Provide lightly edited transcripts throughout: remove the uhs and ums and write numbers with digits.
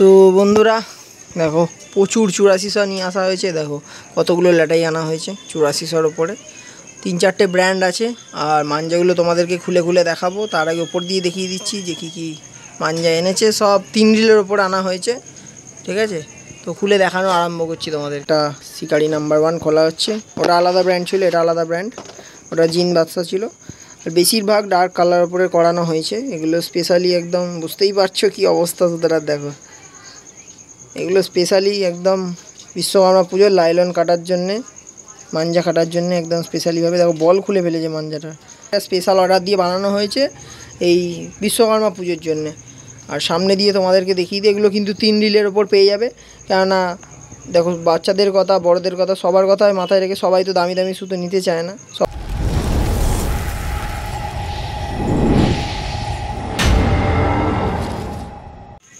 তো বন্ধুরা দেখো প্রচুর 8400 নিয়ে আসা হয়েছে। দেখো কতগুলো ল্যাটাই আনা হয়েছে 8400-র ওপরে। 3-4টে ব্র্যান্ড আছে আর মাঞ্জাগুলো তোমাদেরকে খুলে খুলে দেখাবো। তার আগে ওপর দিয়ে দেখিয়ে দিচ্ছি যে কী কী মাঞ্জা এনেছে। সব 3 রিলের ওপর আনা হয়েছে, ঠিক আছে। তো খুলে দেখানো আরম্ভ করছি তোমাদের। একটা শিকারি নাম্বার 1 খোলা হচ্ছে। ওটা আলাদা ব্র্যান্ড ছিল, এটা আলাদা ব্র্যান্ড। ওটা জিন বাদশা ছিল। আর বেশিরভাগ ডার্ক কালার ওপরে করানো হয়েছে। এগুলো স্পেশালি একদম বুঝতেই পারছো কী অবস্থা তোদের। দেখো এগুলো স্পেশালি একদম বিশ্বকর্মা পুজোর লাইলন কাটার জন্যে, মাঞ্জা কাটার জন্য একদম স্পেশালিভাবে। দেখো বল খুলে ফেলেছে মাঞ্জাটা। স্পেশাল অর্ডার দিয়ে বানানো হয়েছে এই বিশ্বকর্মা পুজোর জন্যে। আর সামনে দিয়ে তোমাদেরকে দেখিয়ে দিই, এগুলো কিন্তু 3 রিলের ওপর পেয়ে যাবে। কেননা দেখো বাচ্চাদের কথা, বড়দের কথা, সবার কথায় মাথায় রেখে সবাই তো দামি দামি সুতো নিতে চায় না।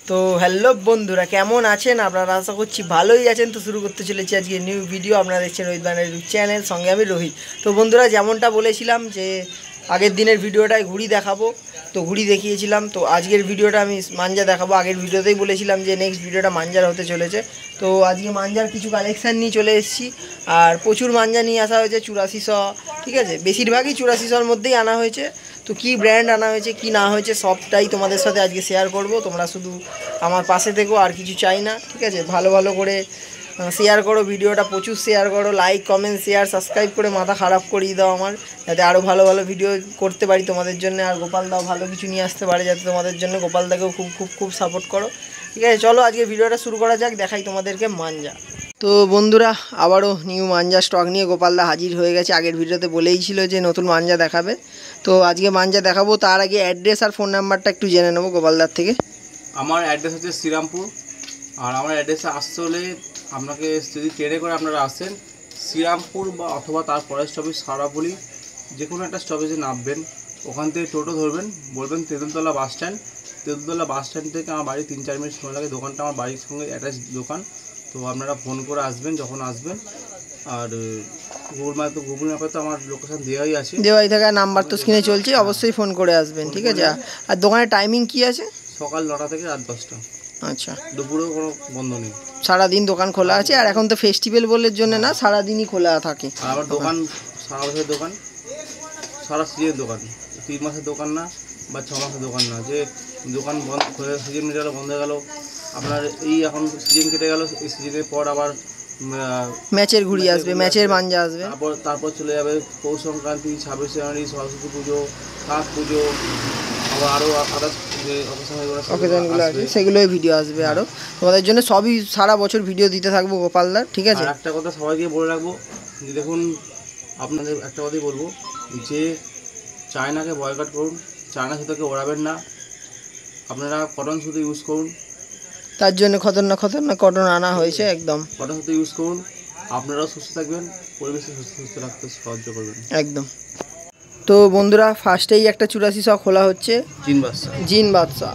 তো হ্যালো বন্ধুরা, কেমন আছেন আপনারা? আশা করছি ভালোই আছেন। তো শুরু করতে চলেছি আজকে নিউ ভিডিও। আপনারা দেখছেন রোহিত বানের ইউটিউব চ্যানেল, সঙ্গে আমি রোহিত। তো বন্ধুরা যেমনটা বলেছিলাম যে আগের দিনের ভিডিওটায় ঘুড়ি দেখাবো, তো ঘুড়ি দেখিয়েছিলাম। তো আজকের ভিডিওটা আমি মাঞ্জা দেখাবো। আগের ভিডিওতেই বলেছিলাম যে নেক্সট ভিডিওটা মাঞ্জার হতে চলেছে। তো আজকে মাঞ্জার কিছু কালেকশান নিয়ে চলে এসেছি। আর প্রচুর মাঞ্জা নিয়ে আসা হয়েছে 8400, ঠিক আছে। বেশিরভাগই 8400-র মধ্যেই আনা হয়েছে। তো কী ব্র্যান্ড আনা হয়েছে, কি না হয়েছে, সবটাই তোমাদের সাথে আজকে শেয়ার করব। তোমরা শুধু আমার পাশে থেকো, আর কিছু চাই না, ঠিক আছে। ভালো ভালো করে শেয়ার করো ভিডিওটা, প্রচুর শেয়ার করো। লাইক, কমেন্ট, শেয়ার, সাবস্ক্রাইব করে মাথা খারাপ করিয়ে দাও আমার, যাতে আরও ভালো ভালো ভিডিও করতে পারি তোমাদের জন্য। আর গোপালদাও ভালো কিছু নিয়ে আসতে পারে যাতে তোমাদের জন্য। গোপালদাকেও খুব খুব খুব সাপোর্ট করো, ঠিক আছে। চলো আজকে ভিডিওটা শুরু করা যাক, দেখাই তোমাদেরকে মাঞ্জা। তো বন্ধুরা আবারও নিউ মাঞ্জা স্টক নিয়ে গোপালদা হাজির হয়ে গেছে। আগের ভিডিওতে বলেই ছিল যে নতুন মাঞ্জা দেখাবে। তো আজকে মাঞ্জা দেখাবো। তার আগে অ্যাড্রেস আর ফোন নাম্বারটা একটু জেনে নেবো গোপালদার থেকে। আমার অ্যাড্রেস হচ্ছে শ্রীরামপুর। আর আমার অ্যাড্রেসে আসতে হলে আপনাকে যদি ট্রেনে করে আপনারা আসেন, শ্রীরামপুর বা অথবা তার পরের স্টপেজ সারাপুলি, যে কোনো একটা স্টপেজে নামবেন। ওখান থেকে টোটো ধরবেন, বলবেন Tentultala bus stand. Tentultala bus stand থেকে আমার বাড়ি 3-4 মিনিট সময় লাগে। দোকানটা আমার বাড়ির সঙ্গে অ্যাটাচ দোকান। তো আপনারা ফোন করে আসবেন যখন আসবেন। আর গুগল ম্যাপে তো আমার লোকেশান দেওয়াই আছে, দেওয়াই থাকে। নাম্বার তো স্ক্রিনে চলছে, অবশ্যই ফোন করে আসবেন, ঠিক আছে। আর দোকানের টাইমিং কি আছে? সকাল 9টা থেকে রাত 10টা। আচ্ছা, দুপুরেও কোনো বন্ধ নেই, সারাদিন দোকান খোলা আছে। আর এখন তো ফেস্টিভ্যাল বলের জন্য না, সারাদিনই খোলা থাকে। আর আমার দোকান সারা বছরের দোকান, সারা সিজনের দোকান। 3 মাসের দোকান না বা 6 মাসের দোকান না যে দোকান বন্ধ হয়ে সিজন মিটে গেলো, বন্ধ হয়ে গেলো। আপনার এই এখন সিজন কেটে গেল, এই সিজনের পর আবার ম্যাচের ঘুড়ি আসবে, ম্যাচের মাঞ্জা আসবে। তারপর চলে যাবে পৌষ সংক্রান্তি, 26 জানুয়ারি, সরস্বতী পুজো, কাঠ পুজো, আবার আরও আদার্স যে অকেশনগুলো আছে সেগুলোই ভিডিও আসবে। আরও তোমাদের জন্য সবই সারা বছর ভিডিও দিতে থাকবো গোপালদার, ঠিক আছে। একটা কথা সবাইকে বলে রাখবো যে দেখুন, আপনাদের একটা কথাই বলবো যে চায়নাকে বয়কট করুন, চায়না সুতোকে ওড়াবেন না। আপনারা কটন সুতো ইউজ করুন। তার জন্য খতরনাক কটন আনা হয়েছে। একদম কটন সুতো ইউজ করুন। আপনারাও সুস্থ থাকবেন, পরিবেশকে সুস্থ রাখতে সাহায্য করবেন, একদম। তো বন্ধুরা ফার্স্টেই একটা 8400 খোলা হচ্ছে, জিন বাদশা।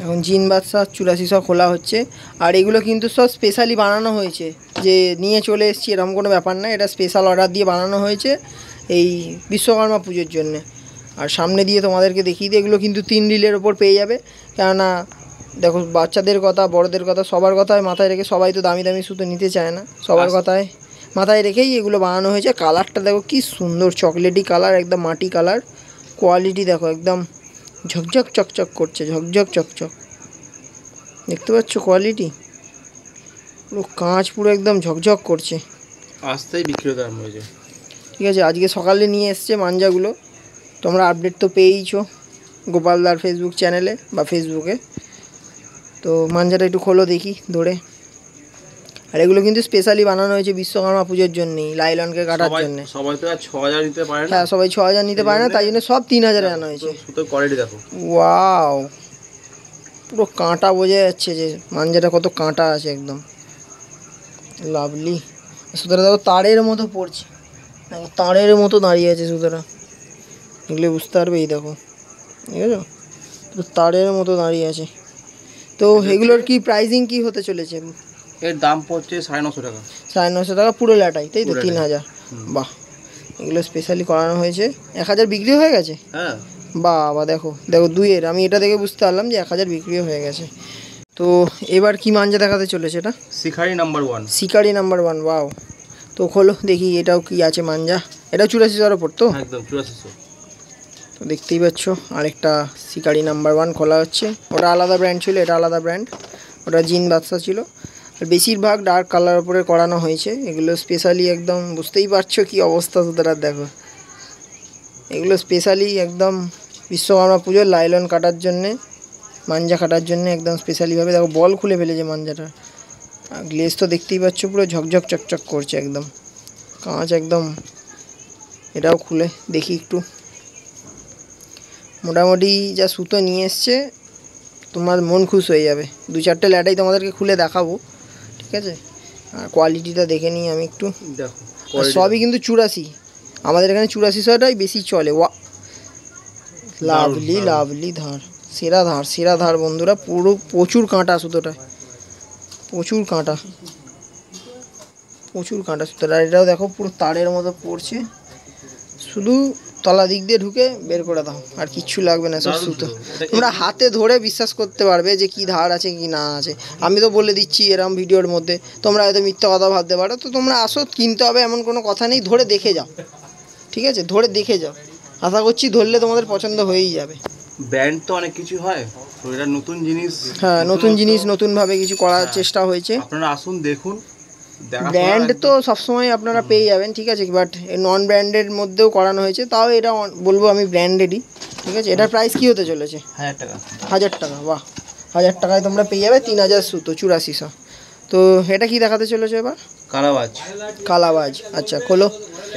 এখন জিন বাদশা 8400 খোলা হচ্ছে। আর এগুলো কিন্তু সব স্পেশালি বানানো হয়েছে, যে নিয়ে চলে এসেছি এরকম কোনো ব্যাপার না। এটা স্পেশাল অর্ডার দিয়ে বানানো হয়েছে এই বিশ্বকর্মা পুজোর জন্যে। আর সামনে দিয়ে তোমাদেরকে দেখিয়ে দিই, এগুলো কিন্তু 3 রিলের ওপর পেয়ে যাবে। কেননা দেখো বাচ্চাদের কথা, বড়দের কথা, সবার কথায় মাথায় রেখে সবাই তো দামি দামি সুতো নিতে চায় না। সবার কথায় মাথায় রেখেই এগুলো বানানো হয়েছে। কালারটা দেখো কি সুন্দর, চকলেটি কালার, একদম মাটি কালার। কোয়ালিটি দেখো একদম ঝকঝক চকচক করছে, ঝকঝক চকচক। দেখতে পাচ্ছ কোয়ালিটি? পুরো কাঁচ পুরো একদম ঝকঝক করছে। আসতেই বিক্রি হতে আরম্ভ হয়েছে, ঠিক আছে। আজকে সকালে নিয়ে এসছে মাঞ্জাগুলো। তোমরা আপডেট তো পেয়েইছো গোপালদার ফেসবুক চ্যানেলে বা ফেসবুকে। তো মাঞ্জাটা একটু খোলো দেখি ধরে। আর এগুলো কিন্তু স্পেশালি বানানো হয়েছে বিশ্বকর্মা পুজোর জন্যই, লাইলনকে কাটার জন্য। সবাই তো আর 6000 নিতে পারে না। হ্যাঁ, সবাই 6000 নিতে পারে না, তাই জন্য সব 3000-এ আনা হয়েছে। সুতোর কোয়ালিটি দেখো, ওয়াও, পুরো কাঁটা বোঝা যাচ্ছে যে মাঞ্জাটা কত কাঁটা আছে, একদম লাভলি। সুতোটা দেখো তারের মতো পড়ছে, দেখো তারের মতো দাঁড়িয়ে আছে সুতোটা। এগুলো বুঝতে পারবে, এই দেখো, ঠিক আছে, তারের মতো দাঁড়িয়ে আছে। তো এগুলোর কি প্রাইসিং কি হতে চলেছে? এর দাম পড়ছে 950 টাকা। 950 টাকা পুরো ল্যাটাই, তাই তো? 3000। বাহ, এগুলো স্পেশালি করানো হয়েছে। 1000 বিক্রি হয়ে গেছে? হ্যাঁ। বাহ, দেখো দেখো দুইয়ের, আমি এটা দেখে বুঝতে পারলাম যে 1000 বিক্রিও হয়ে গেছে। তো এবার কি মাঞ্জা দেখাতে চলেছে এটা? শিকারি নাম্বার 1। শিকারি নাম্বার 1, ওয়াও। তো খোলো দেখি এটাও কি আছে মাঞ্জা। এটা 8400 ওপর তো? একদম 8400। তো দেখতেই পাচ্ছ আরেকটা শিকারি নাম্বার 1 খোলা হচ্ছে। ওটা আলাদা ব্র্যান্ড ছিল, এটা আলাদা ব্র্যান্ড। ওটা জিন বাদশা ছিল। আর বেশিরভাগ ডার্ক কালার উপরে করানো হয়েছে এগুলো স্পেশালি, একদম বুঝতেই পারছো কি অবস্থা সুতরাং দেখো। এগুলো স্পেশালি একদম বিশ্বকর্মা পুজোর লাইলন কাটার জন্যে, মাঞ্জা কাটার জন্যে একদম স্পেশালিভাবে। দেখো বল খুলে ফেলেছে মাঞ্জাটা। আর গ্লেজ তো দেখতেই পাচ্ছ পুরো ঝকঝক চকচক করছে একদম, কাঁচ একদম। এটাও খুলে দেখি একটু। মোটামুটি যা সুতো নিয়ে এসছে তোমার মন খুশ হয়ে যাবে। 2-4টে ল্যাটাই তোমাদেরকে খুলে দেখাবো, ঠিক আছে? আর কোয়ালিটিটা দেখে নিই আমি একটু। দেখো আর সবই কিন্তু 84, আমাদের এখানে 8400টাই বেশি চলে। ওয়া, লাভলি লাভলি ধার, সেরা ধার, সেরা ধার বন্ধুরা। পুরো প্রচুর কাঁটা সুতোটা, প্রচুর কাঁটা, প্রচুর কাঁটা সুতোটা। আর এটাও দেখো পুরো তারের মতো পড়ছে, শুধু তলা দিক দিয়ে ঢুকে বের করে দাও, আর কিচ্ছু লাগবে না। সব সুতো তোমরা হাতে ধরে বিশ্বাস করতে পারবে যে কি ধার আছে কি না আছে। আমি তো বলে দিচ্ছি এরম ভিডিওর মধ্যে, তোমরা হয়তো মিথ্যা কথা ভাবতে পারো। তো তোমরা আসো, কিনতে হবে এমন কোনো কথা নেই, ধরে দেখে যাও, ঠিক আছে? ধরে দেখে যাও, আশা করছি ধরলে তোমাদের পছন্দ হয়েই যাবে। ব্র্যান্ড তো অনেক কিছু হয়, তো এটা নতুন জিনিস। হ্যাঁ, নতুন জিনিস, নতুনভাবে কিছু করার চেষ্টা হয়েছে। আপনারা আসুন দেখুন। ব্র্যান্ড তো সবসময় আপনারা পেয়ে যাবেন, ঠিক আছে? বাট নন ব্র্যান্ডের মধ্যেও করানো হয়েছে, তাও এটা বলবো আমি ব্র্যান্ডেডই, ঠিক আছে? এটার প্রাইস কী হতে চলেছে? 1000 টাকা। 1000 টাকা, বাহ। 1000 টাকায় তোমরা পেয়ে যাবে 3000 সুতো, 8400। তো এটা কি দেখাতে চলেছে এবার? কালাবাজ। কালাবাজ, আচ্ছা খোলো।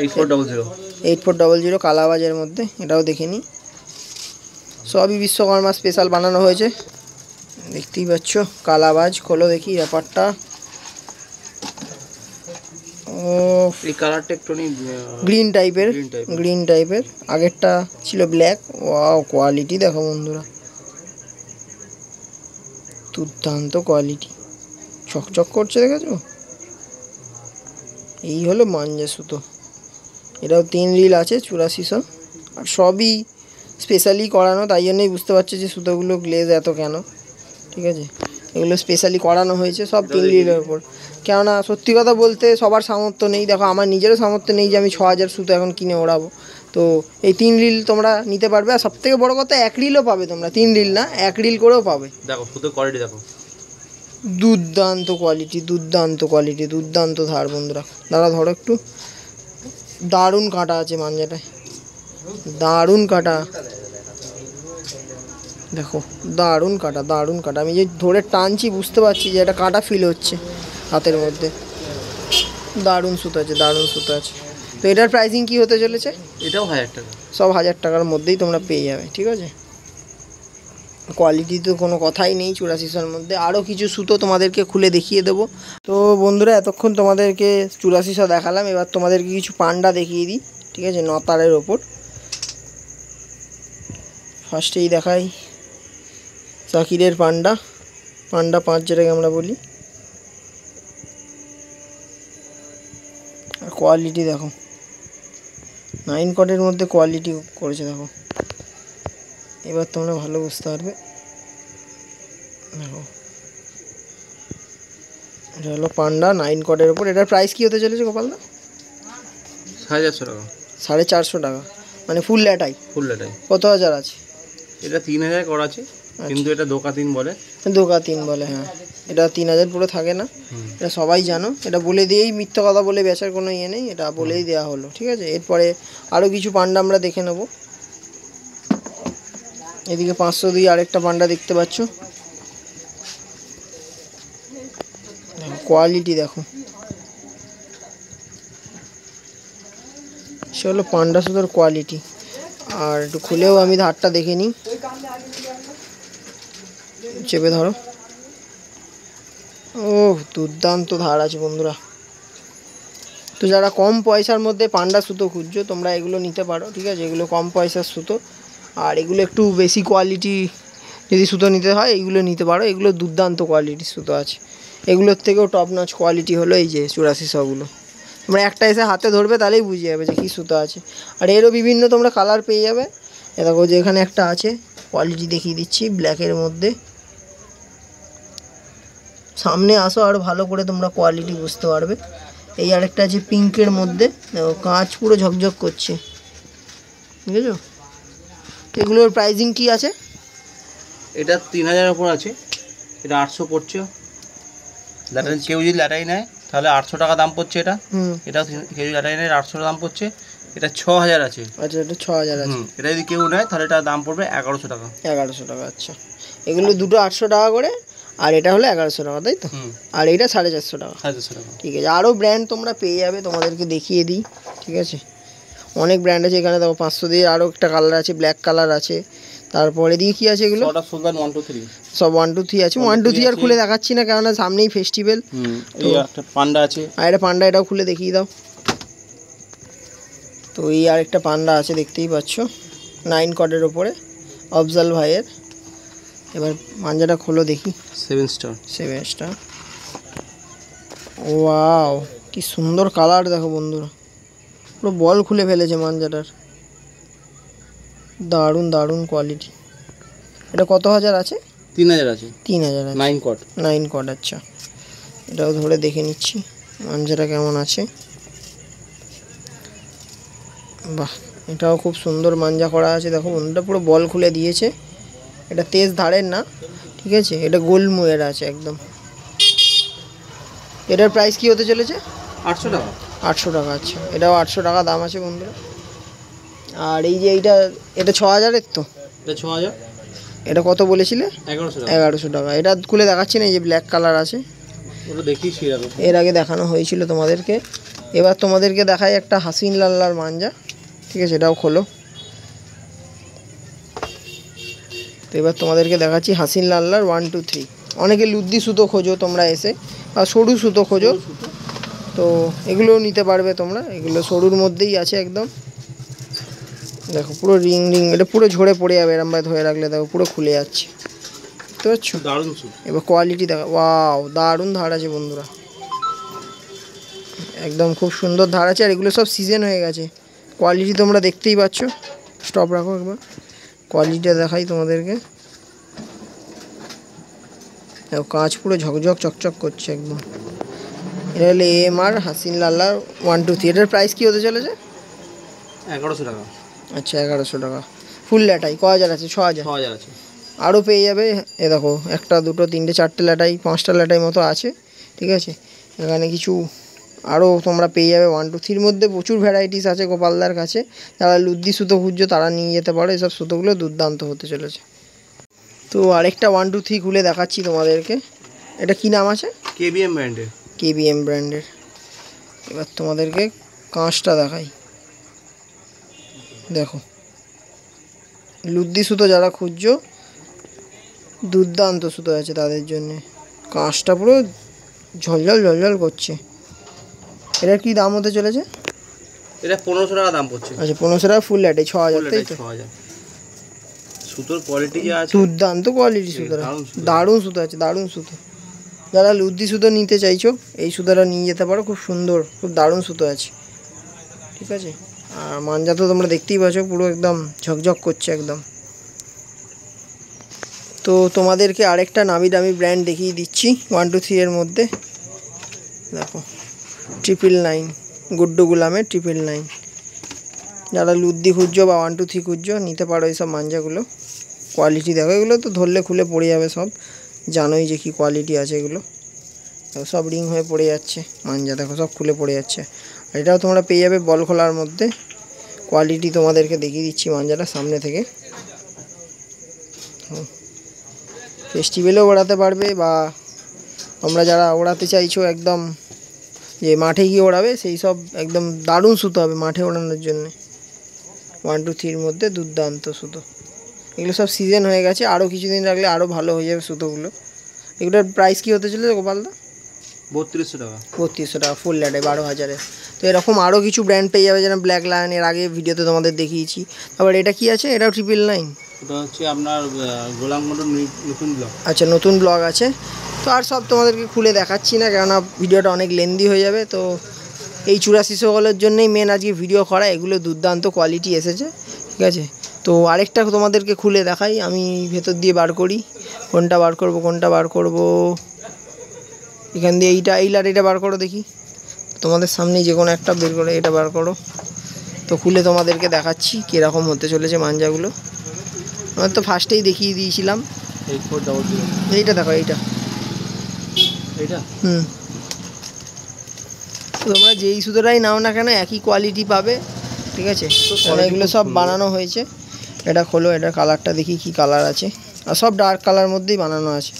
8400। 8400 কালাবাজের মধ্যে, এটাও দেখে নিই। সবই বিশ্বকর্মা স্পেশাল বানানো হয়েছে, দেখতেই পাচ্ছ। কালাবাজ খোলো দেখি ব্যাপারটা। ও, এই কালারটা একটু গ্রিন টাইপের, গ্রিন টাইপের। আগেরটা ছিল ব্ল্যাক। ওয়াও, কোয়ালিটি দেখো বন্ধুরা, দুর্দান্ত কোয়ালিটি, চকচক করছে, দেখেছো? এই হলো মাঞ্জা সুতো। এটাও 3 রিল আছে, 8400। আর সবই স্পেশালি করানো, তাই জন্যই বুঝতে পারছো যে সুতোগুলো গ্লেজ এত কেন, ঠিক আছে? এগুলো স্পেশালি করানো হয়েছে সব 3 রিলের ওপর। কেননা সত্যি কথা বলতে সবার সামর্থ্য নেই। দেখো আমার নিজেরও সামর্থ্য নেই যে আমি 6000 সুতো এখন কিনে ওড়াবো। তো এই 3 রিল তোমরা নিতে পারবে। আর সবথেকে বড় কথা 1 রিলও পাবে তোমরা, 3 রিল না, 1 রিল করেও পাবে। দেখো সুতোর কোয়ালিটি দেখো, দুর্দান্ত কোয়ালিটি, দুর্দান্ত কোয়ালিটি, দুর্দান্ত ধার বন্ধুরা। দাঁড়া ধরো একটু। দারুণ কাঁটা আছে মাঞ্জাটায়, দারুণ কাঁটা দেখো, দারুণ কাঁটা, দারুণ কাঁটা। আমি যে ধরে টানছি বুঝতে পারছি যে এটা কাঁটা ফিল হচ্ছে হাতের মধ্যে। দারুণ সুতো আছে, দারুণ সুতো আছে। তো এটার প্রাইসিং কি হতে চলেছে? এটাও 1000 টাকা। সব 1000 টাকার মধ্যেই তোমরা পেয়ে যাবে, ঠিক আছে? কোয়ালিটি তো কোনো কথাই নেই 8400-র মধ্যে। আরও কিছু সুতো তোমাদেরকে খুলে দেখিয়ে দেবো। তো বন্ধুরা এতক্ষণ তোমাদেরকে 8400 দেখালাম, এবার তোমাদেরকে কিছু পান্ডা দেখিয়ে দিই, ঠিক আছে? নতারের ওপর ফার্স্টেই দেখাই জাকিরের পান্ডা, পান্ডা 5 যেটাকে আমরা বলি। আর কোয়ালিটি দেখো, 9 কটের মধ্যে কোয়ালিটি করেছে দেখো। এবার তোমরা ভালো বুঝতে পারবে। দেখো এটা হলো পান্ডা 9 কটের উপর। এটার প্রাইস কী হতে চলেছে গোপালদা? 450 টাকা। 450 টাকা, মানে ফুল ল্যাটাই? ফুল ল্যাটাই। কত হাজার আছে? এটা 3000 করা আছে, কিন্তু এটা দোকা 3 বলে। দোকা 3 বলে, হ্যাঁ। এটা 3000 পুরো থাকে না, এটা সবাই জানো। এটা বলে দিয়েই, মিথ্যা কথা বলে বেচার কোনো ইয়ে নেই, এটা বলেই দেওয়া হলো, ঠিক আছে? এরপরে আরও কিছু পান্ডা আমরা দেখে নেব। এদিকে 500 দিয়ে আরেকটা পান্ডা দেখতে পাচ্ছ, কোয়ালিটি দেখো। সে হলো পান্ডা সুতোর কোয়ালিটি। আর একটু খুলেও আমি ধারটা দেখে নিই, চেপে ধরো। ও, দুর্দান্ত ধার আছে বন্ধুরা। তো যারা কম পয়সার মধ্যে পান্ডা সুতো খুঁজছো তোমরা এগুলো নিতে পারো, ঠিক আছে? এগুলো কম পয়সার সুতো, আর এগুলো একটু বেশি কোয়ালিটি যদি সুতো নিতে হয় এগুলো নিতে পারো। এগুলো দুর্দান্ত কোয়ালিটির সুতো আছে। এগুলোর থেকেও টপ নচ কোয়ালিটি হলো এই যে 8400গুলো। তোমরা একটা এসে হাতে ধরবে তাহলেই বুঝে যাবে যে কী সুতো আছে। আর এরও বিভিন্ন তোমরা কালার পেয়ে যাবে। দেখো যে এখানে একটা আছে, কোয়ালিটি দেখিয়ে দিচ্ছি, ব্ল্যাকের মধ্যে সামনে আসো, আরও ভালো করে তোমরা কোয়ালিটি বুঝতে পারবে। এই আরেকটা আছে পিঙ্কের মধ্যে, দেখো কাঁচ পুরো ঝকঝক করছে, বুঝেছো? এগুলোর প্রাইসিং কি আছে? এটা 3000 উপর আছে, এটা 800 পড়ছে। ল্যাটারি কেউ যদি ল্যাটারি নেয় তাহলে 800 টাকা দাম পড়ছে এটা। এটা কেউ যদি ল্যাটারি নেয় 800 টাকা দাম পড়ছে। এটা 6000 আছে। আচ্ছা, এটা 6000 আছে। এটা যদি কেউ নেয় তাহলে এটা দাম পড়বে 1100 টাকা। 1100 টাকা, আচ্ছা। এগুলো দুটো 800 টাকা করে, আর এটা হলো 1100 টাকা, তাই তো? আর এইটা 450 টাকা। 450 টাকা, ঠিক আছে। আরও ব্র্যান্ড তোমরা পেয়ে যাবে, তোমাদেরকে দেখিয়ে দিই, ঠিক আছে? অনেক ব্র্যান্ড আছে এখানে। দেখো 500 দিয়ে আরও একটা কালার আছে, ব্ল্যাক কালার আছে। তারপরে দিয়ে কি আছে এগুলো? সব 1 2 3 আছে। 1 2 3 আর খুলে দেখাচ্ছি না, কেননা সামনেই ফেস্টিভ্যাল। এই একটা পান্ডা আছে, আর এটা পান্ডা, এটাও খুলে দেখিয়ে দাও। তো এই আরেকটা পান্ডা আছে, দেখতেই পাচ্ছ, 9 কটের ওপরে, অফজাল ভাইয়ের। এবার মাঞ্জাটা খোলো দেখি। 7 স্টার। ওয়াও, কি সুন্দর কালার দেখো বন্ধুরা, পুরো বল খুলে ফেলেছে মাঞ্জাটার। দারুণ দারুণ কোয়ালিটি। এটা কত হাজার আছে? 3000 আছে। 3000 আছে। 9 কট, আচ্ছা। এটাও ধরে দেখে নিচ্ছি মাঞ্জাটা কেমন আছে। বাহ, এটাও খুব সুন্দর মাঞ্জা করা আছে, দেখো বন্ধুটা পুরো বল খুলে দিয়েছে। এটা তেজ ধারের না, ঠিক আছে? এটা গোলমুয়ের আছে একদম। এটার প্রাইস কি হতে চলেছে? 800 টাকা। 800 টাকা, আচ্ছা। এটাও 800 টাকা দাম আছে বন্ধুরা। আর এই যে এটা 6000-এর তো? এটা 6000। এটা কত বলেছিলে? 1100 টাকা। এটা খুলে দেখাচ্ছি না, এই যে ব্ল্যাক কালার আছে, ওটা দেখিয়েছি এর আগে দেখানো হয়েছিল তোমাদেরকে। এবার তোমাদেরকে দেখাই একটা হাসিন লাল্লার মাঞ্জা, ঠিক আছে? এটাও খোলো। তো এবার তোমাদেরকে দেখাচ্ছি হাসিন লাল্লার 1 2 3। অনেকে লুদ্দি সুতো খোঁজো তোমরা এসে, আর সরু সুতো খোঁজো, তো এগুলোও নিতে পারবে তোমরা। এগুলো সরুর মধ্যেই আছে একদম। দেখো পুরো রিং, এটা পুরো ঝরে পড়ে যাবে এরমভাবে ধরে রাখলে, দেখো পুরো খুলে যাচ্ছে, বুঝতে পারছো? দারুণ। এবার কোয়ালিটি দেখো, ওয়াও, দারুণ ধার আছে বন্ধুরা, একদম খুব সুন্দর ধার আছে। আর এগুলো সব সিজন হয়ে গেছে। কোয়ালিটি তোমরা দেখতেই পাচ্ছ। স্টপ রাখো একবার, কোয়ালিটিটা দেখাই তোমাদেরকে। দেখো কাঁচ পুরো ঝকঝক চকচক করছে একদম। এটা হলো AMR হাসিন লাল্লার 1 2 3। এটার প্রাইস কি হতে চলেছে? 1100 টাকা। আচ্ছা, 1100 টাকা। ফুল ল্যাটাই ক হাজার আছে? 6000 আছে। আরও পেয়ে যাবে। এ দেখো 1 2 3 4 ল্যাটাই, 5টা ল্যাটাই মতো আছে, ঠিক আছে? এখানে কিছু আরও তোমরা পেয়ে যাবে। 1 2 3-র মধ্যে প্রচুর ভ্যারাইটিস আছে গোপালদার কাছে। যারা লুদ্দি সুতো খুঁজছো তারা নিয়ে যেতে পারো, এসব সুতোগুলো দুর্দান্ত হতে চলেছে। তো আরেকটা 1 2 3 খুলে দেখাচ্ছি তোমাদেরকে। এটা কি নাম আছে? KBM ব্র্যান্ডের। এবার তোমাদেরকে কাঁচটা দেখাই, দেখো লুদ্দি সুতো যারা খুঁজছো, দুর্দান্ত সুতো আছে তাদের জন্যে। কাঁচটা পুরো ঝলঝল করছে। এটার কি দাম হতে চলেছে? এটা 1500 টাকা দাম পড়ছে। আচ্ছা, 1500 টাকা ফুল ল্যাটে, 6000, তাই তো? 6000। সুতোর কোয়ালিটি যা আছে, দুর্দান্ত কোয়ালিটি সুতো, দারুণ সুতো আছে, দারুণ সুতো। যারা লুদ্দি সুতো নিতে চাইছো এই সুতোটা নিয়ে যেতে পারো, খুব সুন্দর, খুব দারুণ সুতো আছে, ঠিক আছে? আর মাঞ্জা তো তোমরা দেখতেই পাচ্ছ, পুরো একদম ঝকঝক করছে একদম। তো তোমাদেরকে আরেকটা নামি দামি ব্র্যান্ড দেখিয়ে দিচ্ছি 1 2 3-এর মধ্যে। দেখো 999, গুড্ডু গুলামের 999। যারা লুদ্দি খুঁজছো বা 1 2 3 খুঁজছো নিতে পারো এইসব মাঞ্জাগুলো। কোয়ালিটি দেখো, এগুলো তো ধরলে খুলে পড়ে যাবে সব, জানোই যে কী কোয়ালিটি আছে এগুলো। সব রিং হয়ে পড়ে যাচ্ছে মাঞ্জা, দেখো সব খুলে পড়ে যাচ্ছে। আর এটাও তোমরা পেয়ে যাবে বল খোলার মধ্যে। কোয়ালিটি তোমাদেরকে দেখিয়ে দিচ্ছি মাঞ্জাটা সামনে থেকে। ফেস্টিভ্যালেও ওড়াতে পারবে, বা তোমরা যারা ওড়াতে চাইছো একদম যে মাঠে গিয়ে ওড়াবে, সেই সব একদম দারুণ সুতো হবে মাঠে ওড়ানোর জন্য। 1 2 3-র মধ্যে দুর্দান্ত সুতো। এগুলো সব সিজন হয়ে গেছে, আরও কিছুদিন রাখলে আরও ভালো হয়ে যাবে সুতোগুলো। এগুলোর প্রাইস কী হতে চলেছে গোপালদা? 3200 টাকা। 3200 টাকা ফুল ল্যাটাই, 12000-এ। তো এরকম আরও কিছু ব্র্যান্ড পেয়ে যাবে, যেন ব্ল্যাক লায়ন, এর আগে ভিডিওতে তোমাদের দেখিয়েছি। তারপর এটা কি আছে? এটাও 999। ওটা হচ্ছে আপনার গোলাম মোটর নতুন ব্লগ। আচ্ছা, নতুন ব্লগ আছে। তো আর সব তোমাদেরকে খুলে দেখাচ্ছি না, কেননা ভিডিওটা অনেক লেন্দি হয়ে যাবে। তো এই 8400 জন্যই মেন আজকে ভিডিও করা। এগুলো দুর্দান্ত কোয়ালিটি এসেছে, ঠিক আছে? তো আরেকটা তোমাদেরকে খুলে দেখাই, আমি ভেতর দিয়ে বার করি। কোনটা বার করব? এখান দিয়ে এই লাঠিটা বার করো দেখি, তোমাদের সামনেই যে কোনো একটা বের করে এটা বার করো। তো খুলে তোমাদেরকে দেখাচ্ছি কীরকম হতে চলেছে মাঞ্জাগুলো। আমার তো ফার্স্টেই দেখিয়ে দিয়েছিলাম। 8400 এইটা দেখো, এইটা তো তোমরা যেই সুতোটাই নাও না কেন একই কোয়ালিটি পাবে, ঠিক আছে। এগুলো সব বানানো হয়েছে। এটা খোলো, এটা কালারটা দেখি কি কালার আছে, আর সব ডার্ক কালার মধ্যেই বানানো আছে।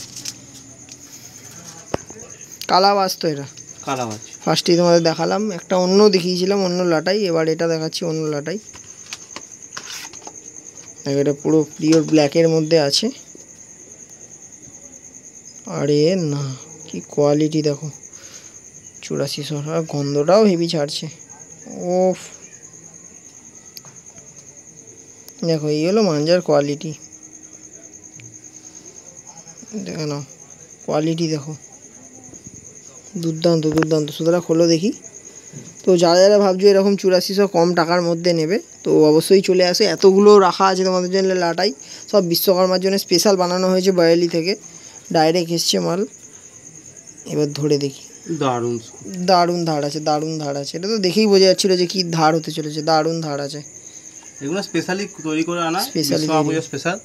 কালাবাজ তো এটা, কালাবাজ ফার্স্টেই তোমাদের দেখালাম, একটা অন্য দেখিয়েছিলাম অন্য লাটাই, এবার এটা দেখাচ্ছি অন্য লাটাই। এটা পুরো পিওর ব্ল্যাকের মধ্যে আছে। আরে না, কি কোয়ালিটি দেখো, 8400, আর গন্ধটাও হেভি ছাড়ছে। ওফ, দেখো এই হলো মাঞ্জার কোয়ালিটি, দেখো না কোয়ালিটি দেখো, দুর্দান্ত দুর্দান্ত। সুতরাং খোলো দেখি। তো যারা যারা ভাবছো এরকম 8400 কম টাকার মধ্যে নেবে, তো অবশ্যই চলে আসে। এতগুলো রাখা আছে তোমাদের জন্য লাটাই, সব বিশ্বকর্মার জন্য স্পেশাল বানানো হয়েছে বয়ালি থেকে, ডাইরেক্ট এসছে মাল। এবার ধরে দেখি, দারুণ দারুণ ধার আছে, দারুণ ধার আছে। এটা তো দেখেই বোঝা যাচ্ছিলো যে কি ধার হতে চলেছে, দারুণ ধার আছে। এগুলো স্পেশালি তৈরি করে আনা, স্পেশালি স্পেশাল।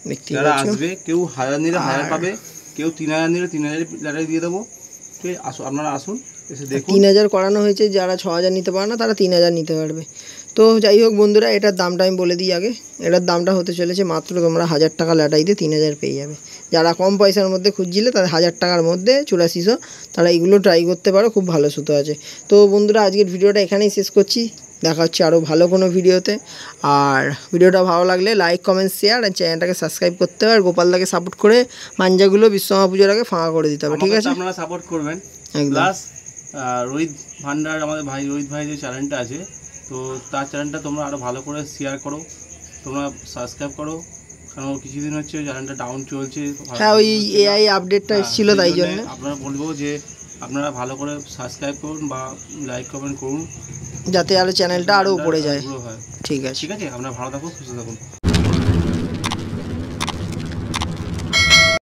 দেখতে যারা আসবে কেউ 1000 নিলে 1000 পাবে, কেউ 3000 নিলে 3000 লাটাই দিয়ে দেবো। ঠিক আছে, আপনারা আসুন, এসে দেখুন। 3000 করানো হয়েছে, যারা 6000 নিতে পারে না তারা 3000 নিতে পারবে। তো যাই হোক বন্ধুরা, এটার দামটা আমি বলে দিই আগে। এটার দামটা হতে চলেছে মাত্র তোমরা 1000 টাকা লাটাই দিয়ে 3000 পেয়ে যাবে। যারা কম পয়সার মধ্যে খুঁজছিলে তাদের 1000 টাকার মধ্যে 8400, তারা এগুলো ট্রাই করতে পারো, খুব ভালো সুতো আছে। তো বন্ধুরা আজকের ভিডিওটা এখানেই শেষ করছি, দেখা হচ্ছে আরও ভালো কোনো ভিডিওতে। আর ভিডিওটা ভালো লাগলে লাইক কমেন্ট শেয়ার, আর চ্যানেলটাকে সাবস্ক্রাইব করতে হবে। আর গোপালদাকে সাপোর্ট করে মাঞ্জাগুলো বিশ্বকর্মা পুজোর আগে ফাঁকা করে দিতে হবে, ঠিক আছে। আপনারা সাপোর্ট করবেন। একদম। প্লাস রোহিত ভান্ডার, আমাদের ভাই রোহিত ভাই যে চ্যানেলটা আছে, তো তার চ্যানেলটা তোমরা আরও ভালো করে শেয়ার করো, তোমরা সাবস্ক্রাইব করো। কারণ কিছুদিন হচ্ছে চ্যানেলটা ডাউন চলছে। হ্যাঁ, ওই এআই আপডেটটা এসেছিলো, তাই জন্য আপনারা বলবো যে আপনারা ভালো করে সাবস্ক্রাইব করুন বা লাইক কমেন্ট করুন, যাতে আরও চ্যানেলটা আরও উপরে যায়। হয়। ঠিক আছে, ঠিক আছে, আপনারা ভালো থাকুন, সুস্থ থাকুন।